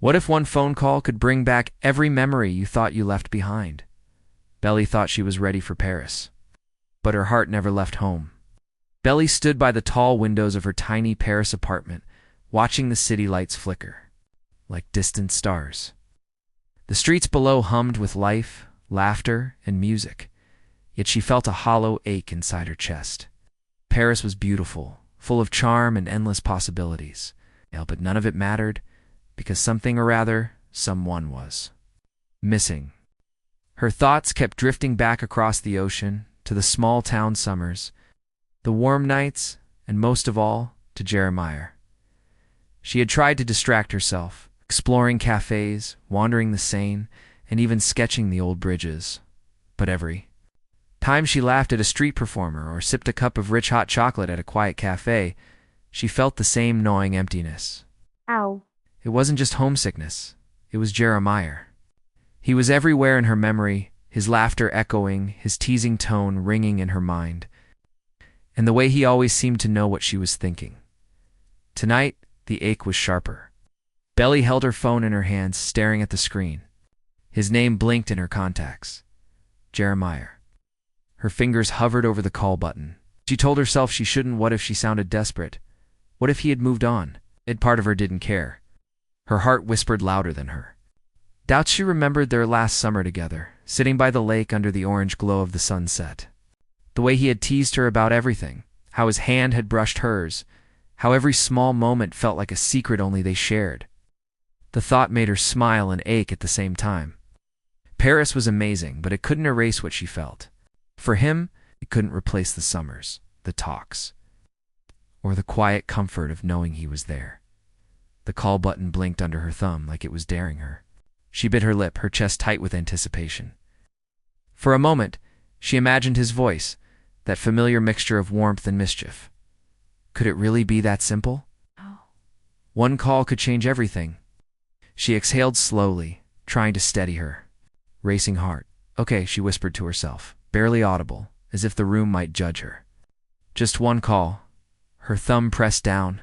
What if one phone call could bring back every memory you thought you left behind? Belly thought she was ready for Paris, but her heart never left home. Belly stood by the tall windows of her tiny Paris apartment, watching the city lights flicker, like distant stars. The streets below hummed with life, laughter, and music, yet she felt a hollow ache inside her chest. Paris was beautiful, full of charm and endless possibilities, but none of it mattered, because something, or rather, someone was missing. Her thoughts kept drifting back across the ocean, to the small-town summers, the warm nights, and most of all, to Jeremiah. She had tried to distract herself, exploring cafes, wandering the Seine, and even sketching the old bridges. But every time she laughed at a street performer or sipped a cup of rich hot chocolate at a quiet cafe, she felt the same gnawing emptiness. Ow. It wasn't just homesickness, it was Jeremiah. He was everywhere in her memory, his laughter echoing, his teasing tone ringing in her mind, and the way he always seemed to know what she was thinking. Tonight, the ache was sharper. Belly held her phone in her hands, staring at the screen. His name blinked in her contacts. Jeremiah. Her fingers hovered over the call button. She told herself she shouldn't. What if she sounded desperate? What if he had moved on? Part of her didn't care. Her heart whispered louder than her. Doubts she remembered their last summer together, sitting by the lake under the orange glow of the sunset. The way he had teased her about everything, how his hand had brushed hers, how every small moment felt like a secret only they shared. The thought made her smile and ache at the same time. Paris was amazing, but it couldn't erase what she felt. For him, it couldn't replace the summers, the talks, or the quiet comfort of knowing he was there. The call button blinked under her thumb like it was daring her. She bit her lip, her chest tight with anticipation. For a moment, she imagined his voice, that familiar mixture of warmth and mischief. Could it really be that simple? Oh. One call could change everything. She exhaled slowly, trying to steady her racing heart. Okay, she whispered to herself, barely audible, as if the room might judge her. Just one call. Her thumb pressed down.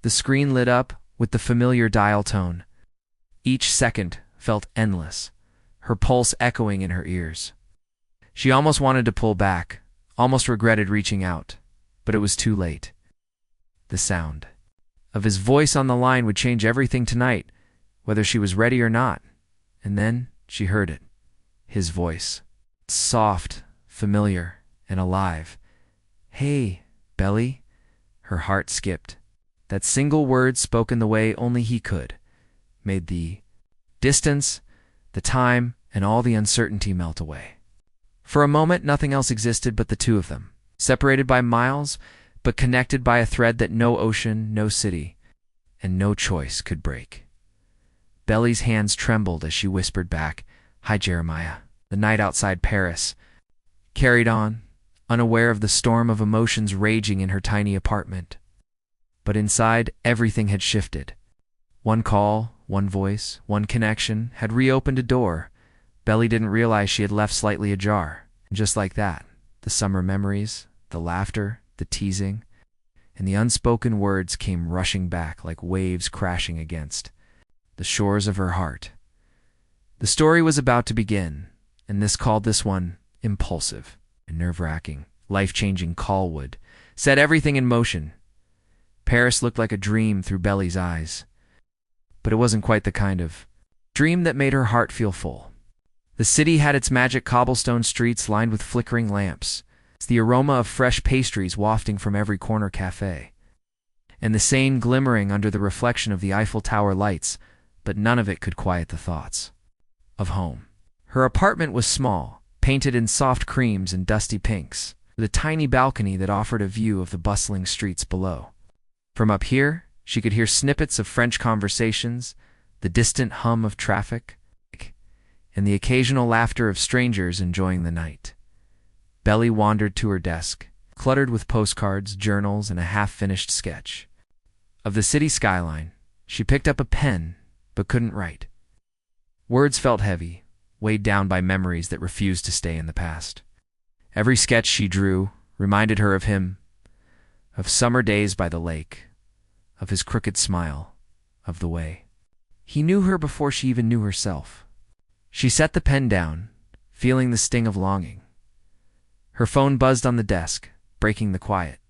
The screen lit up with the familiar dial tone. Each second felt endless, her pulse echoing in her ears. She almost wanted to pull back, almost regretted reaching out, but it was too late. The sound of his voice on the line would change everything tonight, whether she was ready or not. And then she heard it. His voice. Soft, familiar, and alive. Hey, Belly. Her heart skipped. That single word, spoken the way only he could, made the distance, the time, and all the uncertainty melt away. For a moment, nothing else existed but the two of them, separated by miles, but connected by a thread that no ocean, no city, and no choice could break. Belly's hands trembled as she whispered back, "Hi, Jeremiah." The night outside Paris carried on, unaware of the storm of emotions raging in her tiny apartment. But inside, everything had shifted. One call, one voice, one connection had reopened a door Belly didn't realize she had left slightly ajar. And just like that, the summer memories, the laughter, the teasing, and the unspoken words came rushing back like waves crashing against the shores of her heart. The story was about to begin, and this called this one impulsive and nerve-wracking, life-changing call would set everything in motion. Paris looked like a dream through Belly's eyes, but it wasn't quite the kind of dream that made her heart feel full. The city had its magic cobblestone streets lined with flickering lamps, the aroma of fresh pastries wafting from every corner cafe, and the Seine glimmering under the reflection of the Eiffel Tower lights, but none of it could quiet the thoughts of home. Her apartment was small, painted in soft creams and dusty pinks, with a tiny balcony that offered a view of the bustling streets below. From up here, she could hear snippets of French conversations, the distant hum of traffic, and the occasional laughter of strangers enjoying the night. Belly wandered to her desk, cluttered with postcards, journals, and a half-finished sketch of the city skyline. She picked up a pen, but couldn't write. Words felt heavy, weighed down by memories that refused to stay in the past. Every sketch she drew reminded her of him, of summer days by the lake, of his crooked smile, of the way He knew her before she even knew herself. She set the pen down, feeling the sting of longing. Her phone buzzed on the desk, breaking the quiet.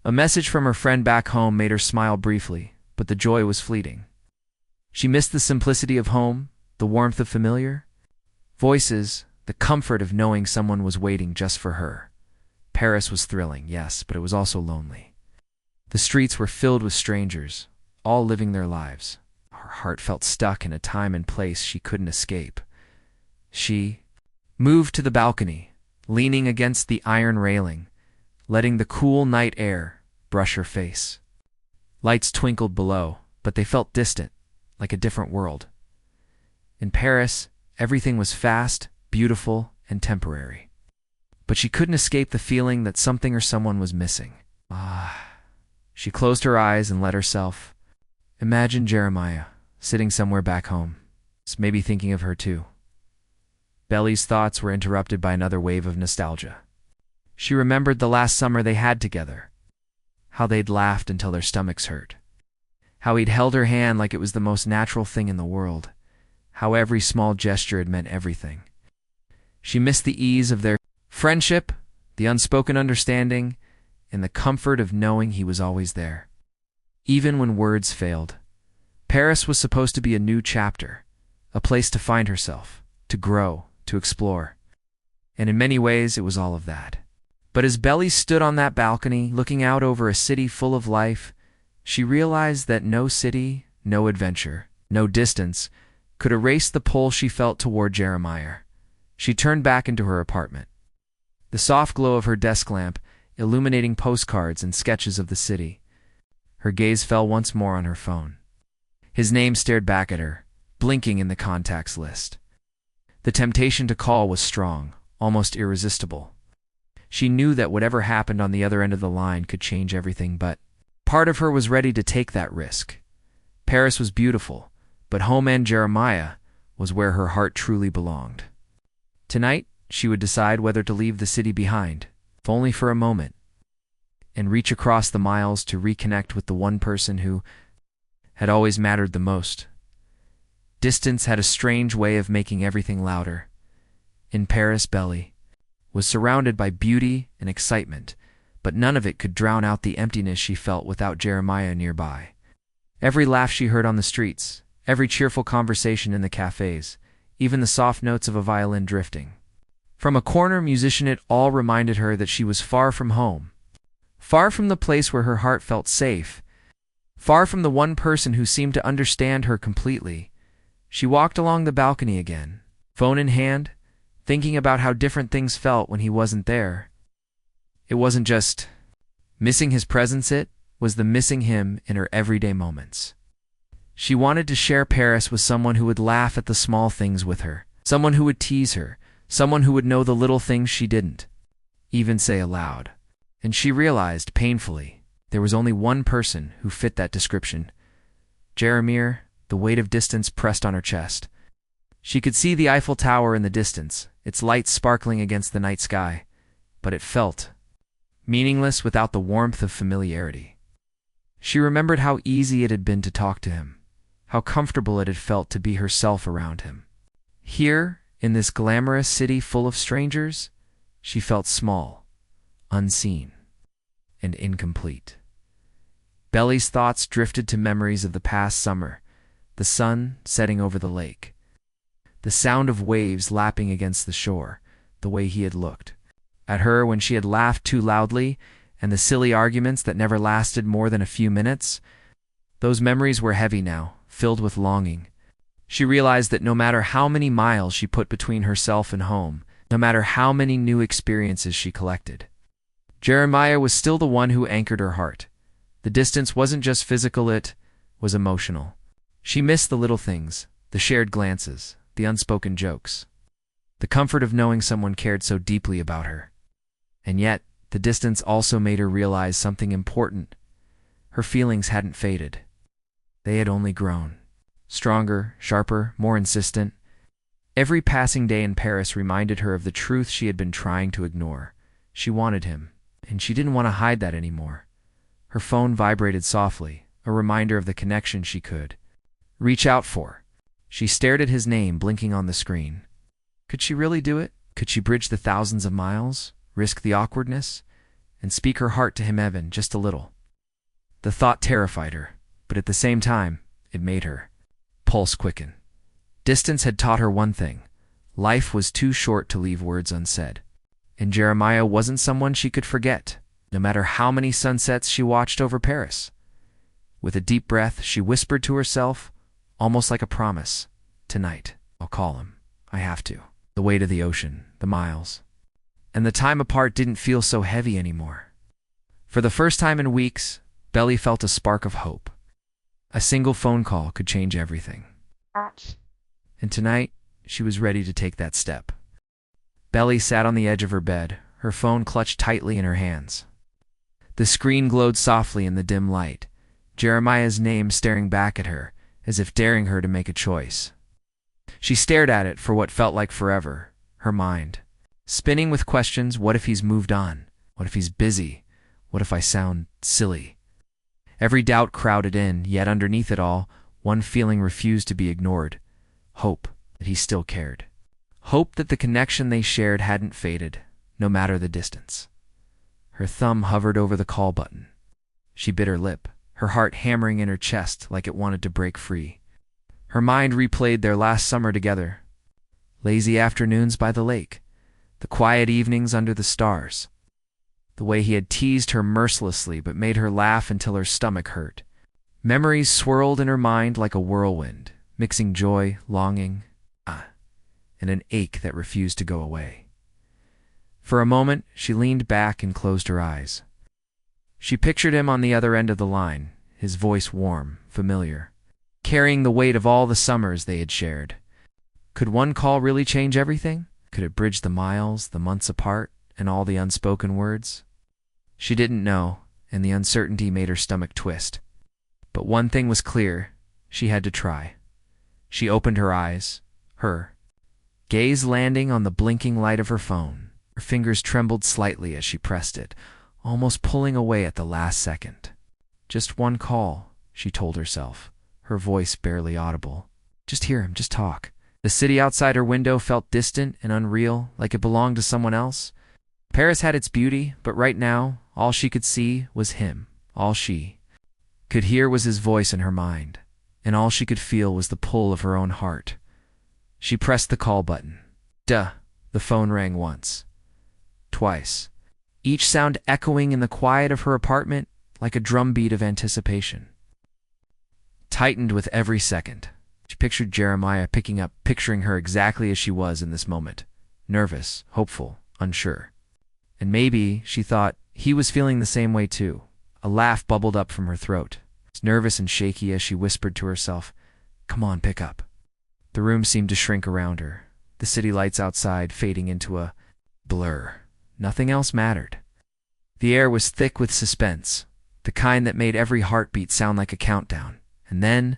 A message from her friend back home made her smile briefly, but the joy was fleeting. She missed the simplicity of home, the warmth of familiar voices, the comfort of knowing someone was waiting just for her. Paris was thrilling, yes, but it was also lonely. The streets were filled with strangers, all living their lives. Her heart felt stuck in a time and place she couldn't escape. She moved to the balcony, leaning against the iron railing, letting the cool night air brush her face. Lights twinkled below, but they felt distant, like a different world. In Paris, everything was fast, beautiful, and temporary. But she couldn't escape the feeling that something or someone was missing. She closed her eyes and let herself imagine Jeremiah sitting somewhere back home, maybe thinking of her too. Belly's thoughts were interrupted by another wave of nostalgia. She remembered the last summer they had together, how they'd laughed until their stomachs hurt, how he'd held her hand like it was the most natural thing in the world, how every small gesture had meant everything. She missed the ease of their friendship, the unspoken understanding, and the comfort of knowing he was always there. Even when words failed, Paris was supposed to be a new chapter, a place to find herself, to grow, to explore. And in many ways, it was all of that. But as Belly stood on that balcony, looking out over a city full of life, she realized that no city, no adventure, no distance could erase the pull she felt toward Jeremiah. She turned back into her apartment. The soft glow of her desk lamp illuminating postcards and sketches of the city. Her gaze fell once more on her phone. His name stared back at her, blinking in the contacts list. The temptation to call was strong, almost irresistible. She knew that whatever happened on the other end of the line could change everything, but part of her was ready to take that risk. Paris was beautiful, but home and Jeremiah was where her heart truly belonged. Tonight, she would decide whether to leave the city behind, if only for a moment, and reach across the miles to reconnect with the one person who had always mattered the most. Distance had a strange way of making everything louder. In Paris, Belly was surrounded by beauty and excitement, but none of it could drown out the emptiness she felt without Jeremiah nearby. Every laugh she heard on the streets, every cheerful conversation in the cafes, even the soft notes of a violin drifting. From a corner musician, it all reminded her that she was far from home, far from the place where her heart felt safe, far from the one person who seemed to understand her completely. She walked along the balcony again, phone in hand, thinking about how different things felt when he wasn't there. It wasn't just missing his presence, it was the missing him in her everyday moments. She wanted to share Paris with someone who would laugh at the small things with her, someone who would tease her, someone who would know the little things she didn't even say aloud. And she realized, painfully, there was only one person who fit that description. Jeremiah, the weight of distance pressed on her chest. She could see the Eiffel Tower in the distance, its lights sparkling against the night sky, but it felt meaningless without the warmth of familiarity. She remembered how easy it had been to talk to him, how comfortable it had felt to be herself around him. Here, in this glamorous city full of strangers, she felt small, unseen, and incomplete. Belly's thoughts drifted to memories of the past summer, the sun setting over the lake, the sound of waves lapping against the shore, the way he had looked at her when she had laughed too loudly, and the silly arguments that never lasted more than a few minutes. Those memories were heavy now, filled with longing. She realized that no matter how many miles she put between herself and home, no matter how many new experiences she collected, Jeremiah was still the one who anchored her heart. The distance wasn't just physical, it was emotional. She missed the little things, the shared glances, the unspoken jokes, the comfort of knowing someone cared so deeply about her. And yet, the distance also made her realize something important. Her feelings hadn't faded. They had only grown. Stronger, sharper, more insistent. Every passing day in Paris reminded her of the truth she had been trying to ignore. She wanted him, and she didn't want to hide that anymore. Her phone vibrated softly, a reminder of the connection she could Reach out for. She stared at his name blinking on the screen. Could she really do it? Could she bridge the thousands of miles, risk the awkwardness, and speak her heart to him even just a little? The thought terrified her, but at the same time, it made her pulse quicken. Distance had taught her one thing. Life was too short to leave words unsaid. And Jeremiah wasn't someone she could forget, no matter how many sunsets she watched over Paris. With a deep breath, she whispered to herself, almost like a promise, "Tonight, I'll call him. I have to." The weight of the ocean, the miles, and the time apart didn't feel so heavy anymore. For the first time in weeks, Belly felt a spark of hope. A single phone call could change everything. And tonight, she was ready to take that step. Belly sat on the edge of her bed, her phone clutched tightly in her hands. The screen glowed softly in the dim light, Jeremiah's name staring back at her, as if daring her to make a choice. She stared at it for what felt like forever, her mind spinning with questions. What if he's moved on? What if he's busy? What if I sound silly? Every doubt crowded in, yet underneath it all, one feeling refused to be ignored. Hope that he still cared. Hope that the connection they shared hadn't faded, no matter the distance. Her thumb hovered over the call button. She bit her lip, her heart hammering in her chest like it wanted to break free. Her mind replayed their last summer together. Lazy afternoons by the lake, the quiet evenings under the stars. The way he had teased her mercilessly but made her laugh until her stomach hurt. Memories swirled in her mind like a whirlwind, mixing joy, longing, and an ache that refused to go away. For a moment, she leaned back and closed her eyes. She pictured him on the other end of the line, his voice warm, familiar, carrying the weight of all the summers they had shared. Could one call really change everything? Could it bridge the miles, the months apart, and all the unspoken words? She didn't know, and the uncertainty made her stomach twist. But one thing was clear, she had to try. She opened her eyes, her gaze landing on the blinking light of her phone. Her fingers trembled slightly as she pressed it, almost pulling away at the last second. Just one call, she told herself, her voice barely audible. Just hear him, just talk. The city outside her window felt distant and unreal, like it belonged to someone else. Paris had its beauty, but right now, all she could see was him. All she could hear was his voice in her mind, and all she could feel was the pull of her own heart. She pressed the call button. Duh! The phone rang once. Twice. Each sound echoing in the quiet of her apartment like a drumbeat of anticipation. Tightened with every second. She pictured Jeremiah picturing her exactly as she was in this moment. Nervous, hopeful, unsure. And maybe, she thought, he was feeling the same way too. A laugh bubbled up from her throat. Nervous and shaky as she whispered to herself, "Come on, pick up." The room seemed to shrink around her, the city lights outside fading into a blur. Nothing else mattered. The air was thick with suspense, the kind that made every heartbeat sound like a countdown. And then,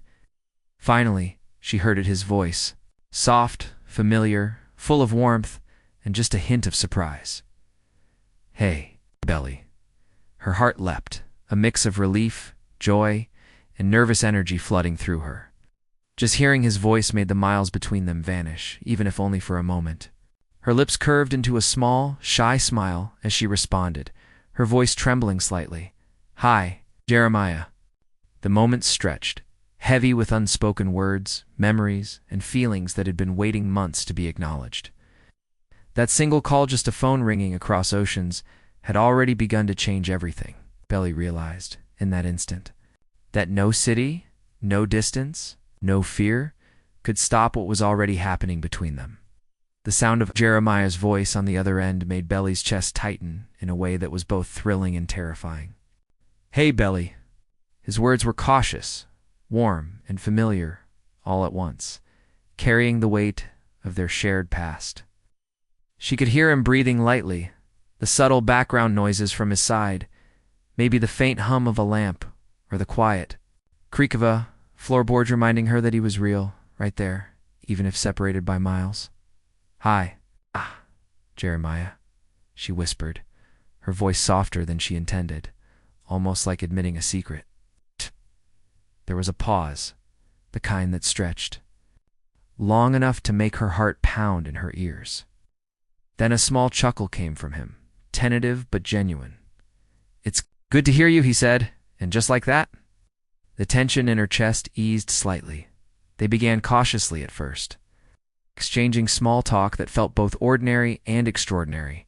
finally, she heard his voice, soft, familiar, full of warmth, and just a hint of surprise. "Hey, Belly." Her heart leapt, a mix of relief, joy, and nervous energy flooding through her. Just hearing his voice made the miles between them vanish, even if only for a moment. Her lips curved into a small, shy smile as she responded, her voice trembling slightly. "Hi, Jeremiah." The moment stretched, heavy with unspoken words, memories, and feelings that had been waiting months to be acknowledged. That single call, just a phone ringing across oceans, had already begun to change everything, Belly realized in that instant. That no city, no distance, no fear could stop what was already happening between them. The sound of Jeremiah's voice on the other end made Belly's chest tighten in a way that was both thrilling and terrifying. "Hey, Belly." His words were cautious, warm, and familiar all at once, carrying the weight of their shared past. She could hear him breathing lightly, the subtle background noises from his side, maybe the faint hum of a lamp, or the quiet creak of a floorboard reminding her that he was real, right there, even if separated by miles. "Hi. Jeremiah," she whispered, her voice softer than she intended, almost like admitting a secret. There was a pause, the kind that stretched long enough to make her heart pound in her ears. Then a small chuckle came from him, tentative but genuine. "It's good to hear you," he said, and just like that, the tension in her chest eased slightly. They began cautiously at first, exchanging small talk that felt both ordinary and extraordinary.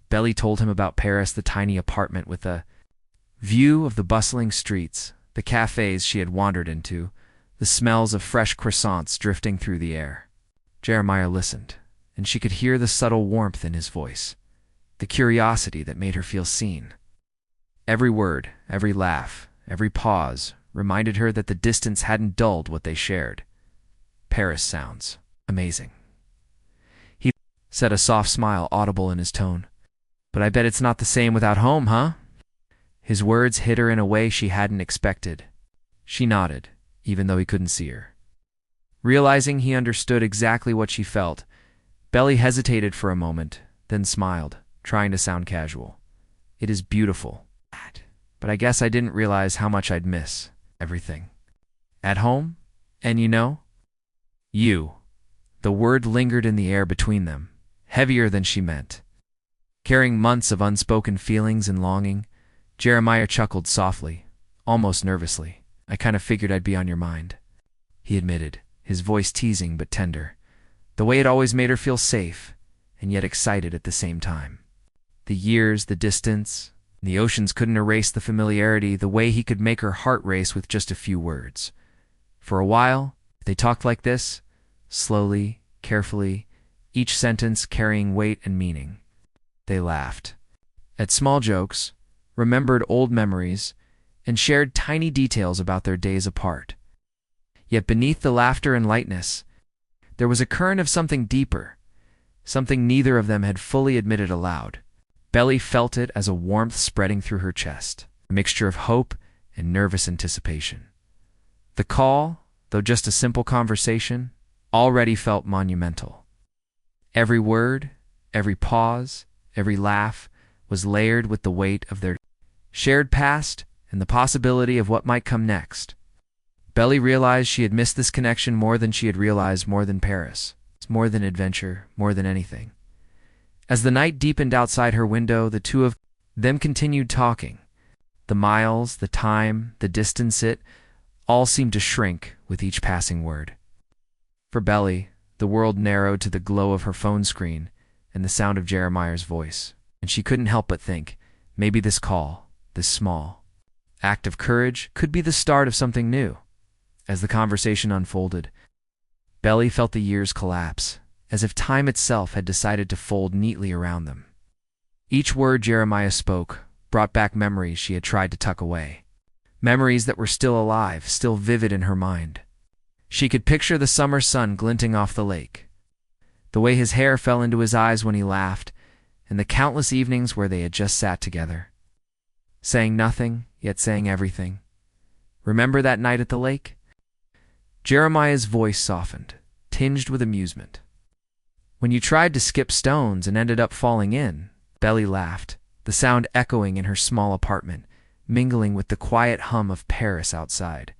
Belly told him about Paris, the tiny apartment with a view of the bustling streets, the cafes she had wandered into, the smells of fresh croissants drifting through the air. Jeremiah listened, and she could hear the subtle warmth in his voice, the curiosity that made her feel seen. Every word, every laugh, every pause reminded her that the distance hadn't dulled what they shared. "Paris sounds amazing," he said, a soft smile audible in his tone. "But I bet it's not the same without home, huh?" His words hit her in a way she hadn't expected. She nodded, even though he couldn't see her. Realizing he understood exactly what she felt, Belly hesitated for a moment, then smiled, trying to sound casual. "It is beautiful, but I guess I didn't realize how much I'd miss everything. At home? And you." The word lingered in the air between them, heavier than she meant. Carrying months of unspoken feelings and longing, Jeremiah chuckled softly, almost nervously. "I kind of figured I'd be on your mind," he admitted, his voice teasing but tender. The way it always made her feel safe, and yet excited at the same time. The years, the distance, the oceans couldn't erase the familiarity, the way he could make her heart race with just a few words. For a while, they talked like this, slowly, carefully, each sentence carrying weight and meaning. They laughed at small jokes, remembered old memories, and shared tiny details about their days apart. Yet beneath the laughter and lightness, there was a current of something deeper, something neither of them had fully admitted aloud. Belly felt it as a warmth spreading through her chest, a mixture of hope and nervous anticipation. The call, though just a simple conversation, already felt monumental. Every word, every pause, every laugh was layered with the weight of their shared past and the possibility of what might come next. Belly realized she had missed this connection more than she had realized, more than Paris, more than adventure, more than anything. As the night deepened outside her window, the two of them continued talking. The miles, the time, the distance, it all seemed to shrink with each passing word. For Belly, the world narrowed to the glow of her phone screen and the sound of Jeremiah's voice, and she couldn't help but think, maybe this call, this small act of courage, could be the start of something new. As the conversation unfolded, Belly felt the years collapse, as if time itself had decided to fold neatly around them. Each word Jeremiah spoke brought back memories she had tried to tuck away, memories that were still alive, still vivid in her mind. She could picture the summer sun glinting off the lake, the way his hair fell into his eyes when he laughed, and the countless evenings where they had just sat together, saying nothing, yet saying everything. "Remember that night at the lake?" Jeremiah's voice softened, tinged with amusement. "When you tried to skip stones and ended up falling in," Belly laughed, the sound echoing in her small apartment, mingling with the quiet hum of Paris outside.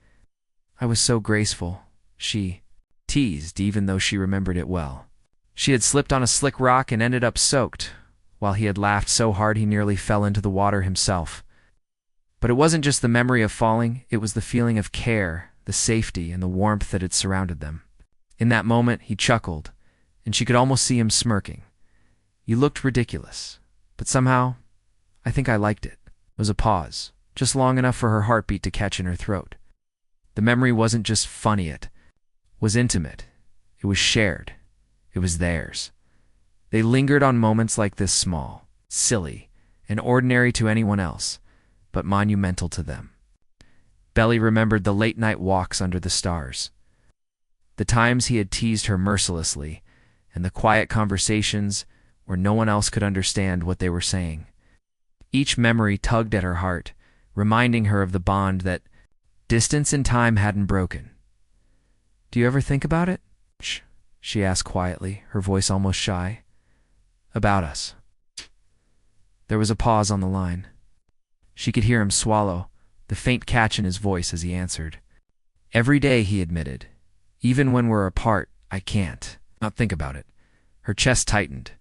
"I was so graceful," she teased, even though she remembered it well. She had slipped on a slick rock and ended up soaked, while he had laughed so hard he nearly fell into the water himself. But it wasn't just the memory of falling, it was the feeling of care, the safety, and the warmth that had surrounded them. In that moment, he chuckled, and she could almost see him smirking. "You looked ridiculous, but somehow, I think I liked it." It was a pause, just long enough for her heartbeat to catch in her throat. The memory wasn't just funny, it was intimate. It was shared. It was theirs. They lingered on moments like this, small, silly, and ordinary to anyone else, but monumental to them. Belly remembered the late-night walks under the stars, the times he had teased her mercilessly, and the quiet conversations where no one else could understand what they were saying. Each memory tugged at her heart, reminding her of the bond that distance and time hadn't broken. "Do you ever think about it?" she asked quietly, her voice almost shy. "About us." There was a pause on the line. She could hear him swallow, the faint catch in his voice as he answered. Every day, he admitted. Even when we're apart, I can't not think about it. Her chest tightened.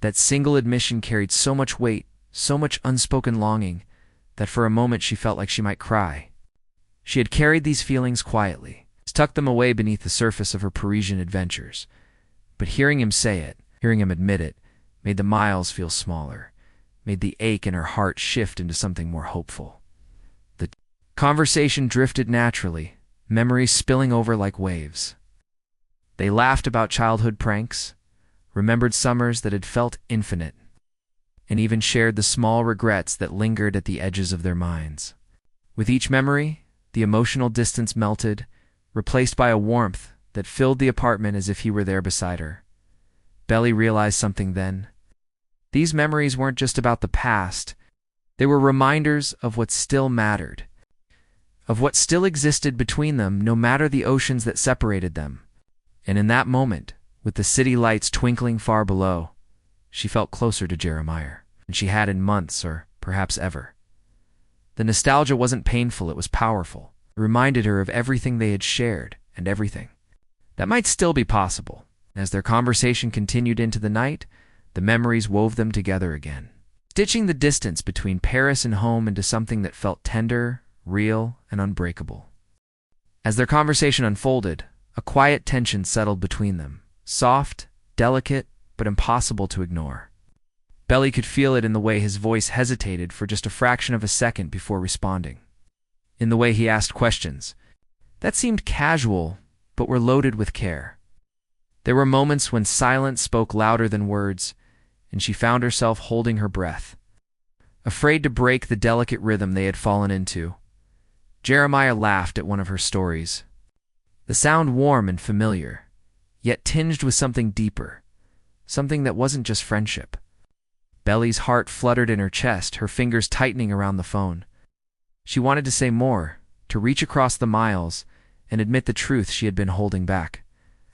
That single admission carried so much weight, so much unspoken longing, that for a moment she felt like she might cry. She had carried these feelings quietly, tucked them away beneath the surface of her Parisian adventures. But hearing him say it, hearing him admit it, made the miles feel smaller, made the ache in her heart shift into something more hopeful. The conversation drifted naturally, memories spilling over like waves. They laughed about childhood pranks, remembered summers that had felt infinite, and even shared the small regrets that lingered at the edges of their minds. With each memory, the emotional distance melted, replaced by a warmth that filled the apartment as if he were there beside her. Belly realized something then. These memories weren't just about the past. They were reminders of what still mattered, of what still existed between them no matter the oceans that separated them. And in that moment, with the city lights twinkling far below, she felt closer to Jeremiah than she had in months or perhaps ever. The nostalgia wasn't painful, it was powerful. It reminded her of everything they had shared and everything that might still be possible. As their conversation continued into the night, the memories wove them together again, stitching the distance between Paris and home into something that felt tender, real, and unbreakable. As their conversation unfolded, a quiet tension settled between them, soft, delicate, but impossible to ignore. Belly could feel it in the way his voice hesitated for just a fraction of a second before responding, in the way he asked questions that seemed casual but were loaded with care. There were moments when silence spoke louder than words, and she found herself holding her breath, afraid to break the delicate rhythm they had fallen into. Jeremiah laughed at one of her stories, the sound warm and familiar, yet tinged with something deeper, something that wasn't just friendship. Belly's heart fluttered in her chest, her fingers tightening around the phone. She wanted to say more, to reach across the miles and admit the truth she had been holding back.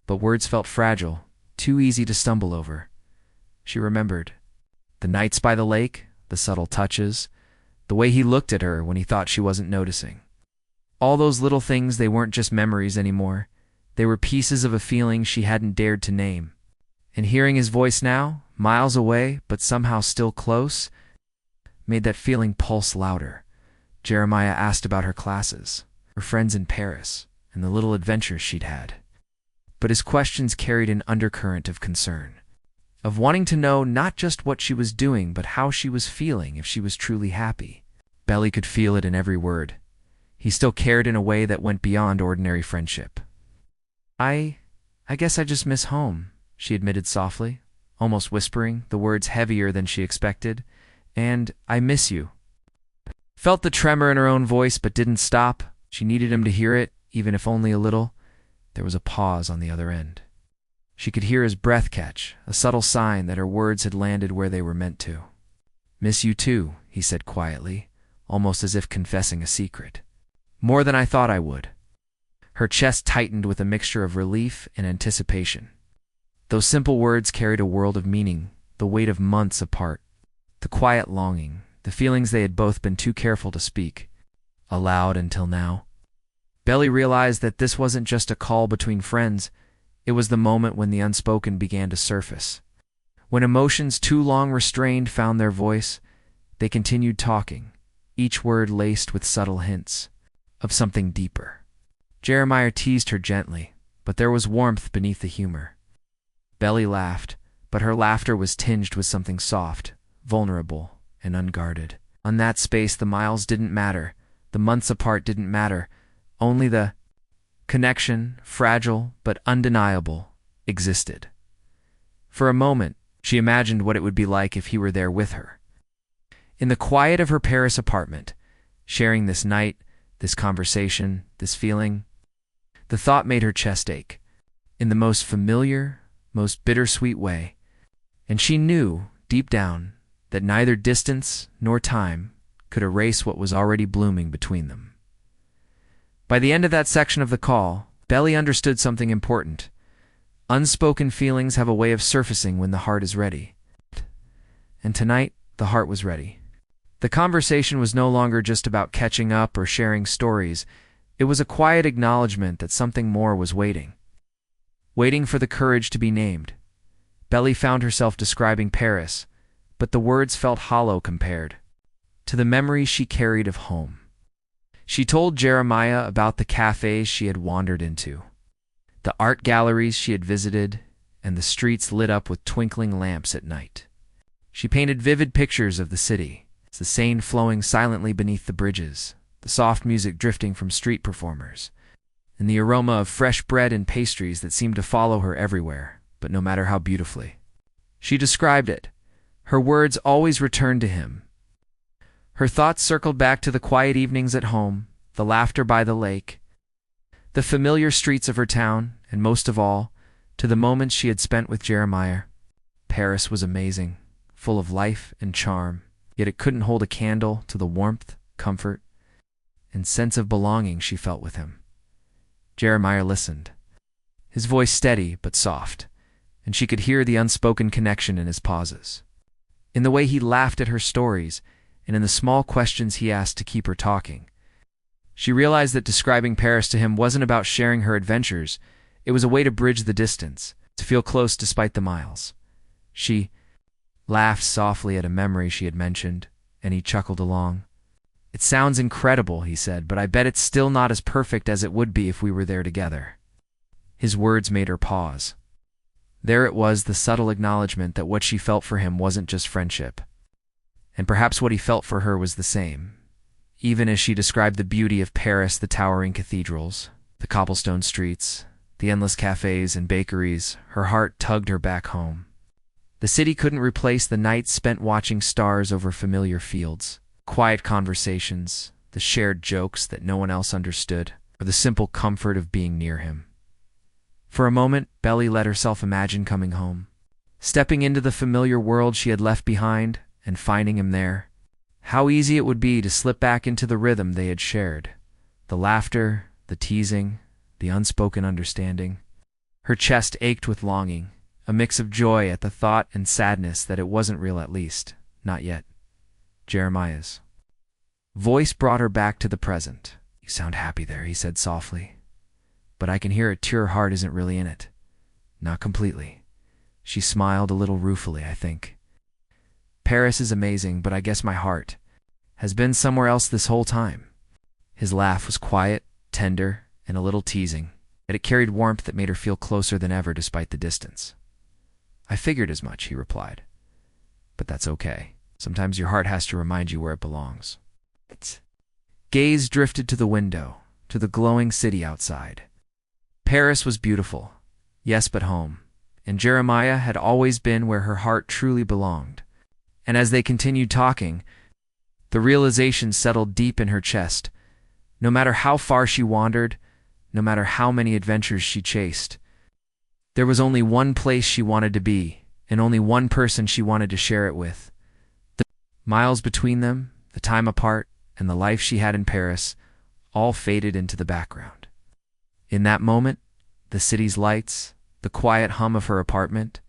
But words felt fragile, too easy to stumble over. She remembered the nights by the lake, the subtle touches, the way he looked at her when he thought she wasn't noticing. All those little things, they weren't just memories anymore. They were pieces of a feeling she hadn't dared to name. And hearing his voice now, miles away but somehow still close, made that feeling pulse louder. Jeremiah asked about her classes, her friends in Paris, and the little adventures she'd had. But his questions carried an undercurrent of concern, of wanting to know not just what she was doing, but how she was feeling, if she was truly happy. Belly could feel it in every word. He still cared in a way that went beyond ordinary friendship. I guess I just miss home, she admitted softly, almost whispering, the words heavier than she expected. And I miss you. Felt the tremor in her own voice, but didn't stop. She needed him to hear it, even if only a little. There was a pause on the other end. She could hear his breath catch, a subtle sign that her words had landed where they were meant to. Miss you too, he said quietly, almost as if confessing a secret. More than I thought I would. Her chest tightened with a mixture of relief and anticipation. Those simple words carried a world of meaning, the weight of months apart, the quiet longing, the feelings they had both been too careful to speak aloud until now. Belly realized that this wasn't just a call between friends, it was the moment when the unspoken began to surface. When emotions too long restrained found their voice, they continued talking, each word laced with subtle hints of something deeper. Jeremiah teased her gently, but there was warmth beneath the humor. Belly laughed, but her laughter was tinged with something soft, vulnerable, and unguarded. On that space, the miles didn't matter, the months apart didn't matter, only the connection, fragile but undeniable, existed. For a moment, she imagined what it would be like if he were there with her. In the quiet of her Paris apartment, sharing this night, this conversation, this feeling, the thought made her chest ache, in the most familiar, most bittersweet way, and she knew, deep down, that neither distance nor time could erase what was already blooming between them. By the end of that section of the call, Belly understood something important. Unspoken feelings have a way of surfacing when the heart is ready. And tonight, the heart was ready. The conversation was no longer just about catching up or sharing stories. It was a quiet acknowledgement that something more was waiting. Waiting for the courage to be named. Belly found herself describing Paris, but the words felt hollow compared to the memories she carried of home. She told Jeremiah about the cafes she had wandered into, the art galleries she had visited, and the streets lit up with twinkling lamps at night. She painted vivid pictures of the city, the Seine flowing silently beneath the bridges, the soft music drifting from street performers, and the aroma of fresh bread and pastries that seemed to follow her everywhere, but no matter how beautifully. She described it. Her words always returned to him. Her thoughts circled back to the quiet evenings at home, the laughter by the lake, the familiar streets of her town, and most of all, to the moments she had spent with Jeremiah. Paris was amazing, full of life and charm, yet it couldn't hold a candle to the warmth, comfort, and sense of belonging she felt with him. Jeremiah listened, his voice steady but soft, and she could hear the unspoken connection in his pauses, in the way he laughed at her stories, and in the small questions he asked to keep her talking. She realized that describing Paris to him wasn't about sharing her adventures. It was a way to bridge the distance, to feel close despite the miles. She laughed softly at a memory she had mentioned, and he chuckled along. "It sounds incredible," he said, "but I bet it's still not as perfect as it would be if we were there together." His words made her pause. There it was, the subtle acknowledgement that what she felt for him wasn't just friendship. And perhaps what he felt for her was the same. Even as she described the beauty of Paris, the towering cathedrals, the cobblestone streets, the endless cafes and bakeries, her heart tugged her back home. The city couldn't replace the nights spent watching stars over familiar fields, quiet conversations, the shared jokes that no one else understood, or the simple comfort of being near him. For a moment, Belly let herself imagine coming home, stepping into the familiar world she had left behind and finding him there. How easy it would be to slip back into the rhythm they had shared, the laughter, the teasing, the unspoken understanding. Her chest ached with longing, a mix of joy at the thought and sadness that it wasn't real, at least, not yet. Jeremiah's voice brought her back to the present. "You sound happy there," he said softly. "But I can hear it. Your heart isn't really in it." "Not completely." She smiled a little ruefully, "I think. Paris is amazing, but I guess my heart has been somewhere else this whole time." His laugh was quiet, tender, and a little teasing, yet it carried warmth that made her feel closer than ever despite the distance. "I figured as much," he replied. "But that's okay. Sometimes your heart has to remind you where it belongs." Gaze drifted to the window, to the glowing city outside. Paris was beautiful, yes, but home, and Jeremiah had always been where her heart truly belonged. And as they continued talking, the realization settled deep in her chest. No matter how far she wandered, no matter how many adventures she chased, there was only one place she wanted to be, and only one person she wanted to share it with. The miles between them, the time apart, and the life she had in Paris all faded into the background. In that moment, the city's lights, the quiet hum of her apartment,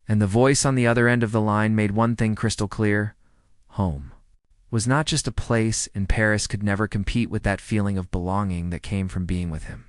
and the voice on the other end of the line made one thing crystal clear: home was not just a place, and Paris could never compete with that feeling of belonging that came from being with him.